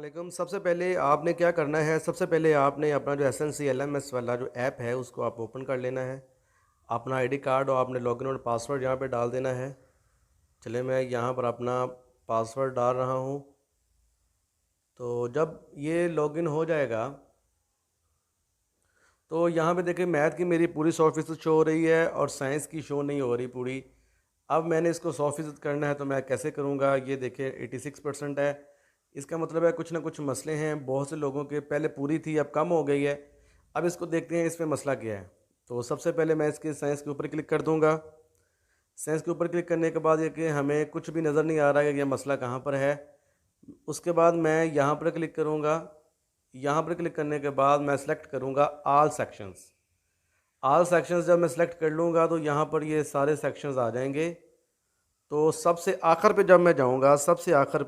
वालेकुम। सबसे पहले आपने क्या करना है, सबसे पहले आपने अपना जो एसएनसी एलएमएस वाला जो ऐप है उसको आप ओपन कर लेना है। अपना आईडी कार्ड और आपने लॉगिन और पासवर्ड यहाँ पे डाल देना है। चले मैं यहाँ पर अपना पासवर्ड डाल रहा हूँ। तो जब ये लॉगिन हो जाएगा तो यहाँ पे देखिए मैथ की मेरी पूरी 100% शो हो रही है और साइंस की शो नहीं हो रही पूरी। अब मैंने इसको 100% करना है तो मैं कैसे करूँगा, ये देखिए 86% है। इसका मतलब है कुछ ना कुछ मसले हैं, बहुत से लोगों के पहले पूरी थी अब कम हो गई है। अब इसको देखते हैं इसमें मसला क्या है। तो सबसे पहले मैं इसके साइंस के ऊपर क्लिक कर दूँगा। साइंस के ऊपर क्लिक करने के बाद ये कि हमें कुछ भी नज़र नहीं आ रहा है कि यह मसला कहाँ पर है। उसके बाद मैं यहाँ पर क्लिक करूँगा। यहाँ पर क्लिक करने के बाद मैं सेलेक्ट करूँगा ऑल सेक्शंस। ऑल सेक्शंस जब मैं सेलेक्ट कर लूँगा तो यहाँ पर ये सारे सेक्शंस आ जाएंगे। तो सबसे आखिर पे जब मैं जाऊँगा, सबसे आखिर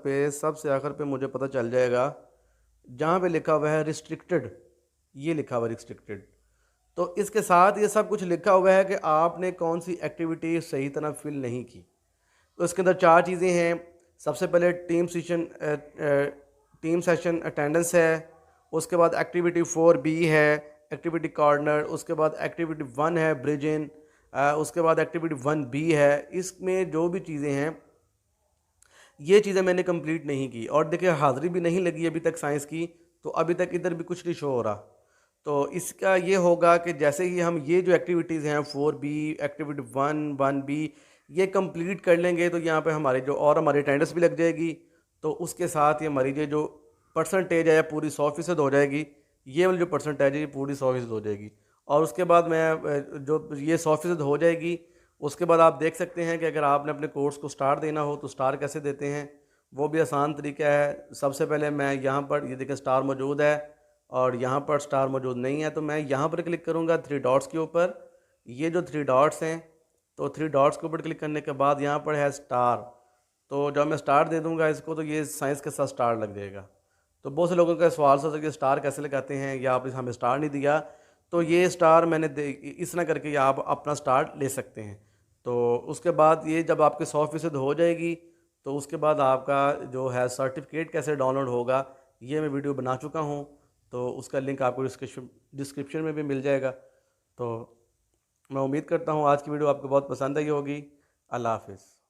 पे मुझे पता चल जाएगा जहाँ पे लिखा हुआ है रिस्ट्रिक्टेड, ये लिखा हुआ है रिस्ट्रिक्टेड। तो इसके साथ ये सब कुछ लिखा हुआ है कि आपने कौन सी एक्टिविटी सही तरह फिल नहीं की। तो इसके अंदर चार चीज़ें हैं। सबसे पहले टीम सेशन अटेंडेंस है। उसके बाद एक्टिविटी 4B है, एक्टिविटी कॉर्नर। उसके बाद एक्टिविटी 1 है ब्रिज इन। उसके बाद एक्टिविटी 1B है। इसमें जो भी चीज़ें हैं ये चीज़ें मैंने कंप्लीट नहीं की और देखिए हाज़िरी भी नहीं लगी अभी तक साइंस की, तो अभी तक इधर भी कुछ नहीं शो हो रहा। तो इसका ये होगा कि जैसे ही हम ये जो एक्टिविटीज़ हैं 4B, एक्टिविटी 1B ये कंप्लीट कर लेंगे तो यहाँ पे हमारी जो और हमारी अटेंडेंस भी लग जाएगी। तो उसके साथ ही हमारी ये जो परसेंटेज है पूरी 100% हो जाएगी। ये वाली जो परसेंटेज है ये पूरी 100% हो जाएगी। और उसके बाद मैं जो ये 100% हो जाएगी, उसके बाद आप देख सकते हैं कि अगर आपने अपने कोर्स को स्टार देना हो तो स्टार कैसे देते हैं, वो भी आसान तरीका है। सबसे पहले मैं यहाँ पर ये देखें स्टार मौजूद है और यहाँ पर स्टार मौजूद नहीं है, तो मैं यहाँ पर क्लिक करूँगा 3 डॉट्स के ऊपर। ये जो 3 डॉट्स हैं, तो 3 डॉट्स के ऊपर क्लिक करने के बाद यहाँ पर है स्टार। तो जब मैं स्टार दे दूँगा इसको तो ये साइंस के साथ स्टार लग जाएगा। तो बहुत से लोगों का सवाल था कि स्टार कैसे लगाते हैं या आप हमें स्टार नहीं दिया, तो ये स्टार मैंने इस तरह करके या आप अपना स्टार ले सकते हैं। तो उसके बाद ये जब आपके 100% हो जाएगी तो उसके बाद आपका जो है सर्टिफिकेट कैसे डाउनलोड होगा ये मैं वीडियो बना चुका हूँ। तो उसका लिंक आपको डिस्क्रिप्शन में भी मिल जाएगा। तो मैं उम्मीद करता हूँ आज की वीडियो आपको बहुत पसंद आई होगी। अल्लाह हाफिज़।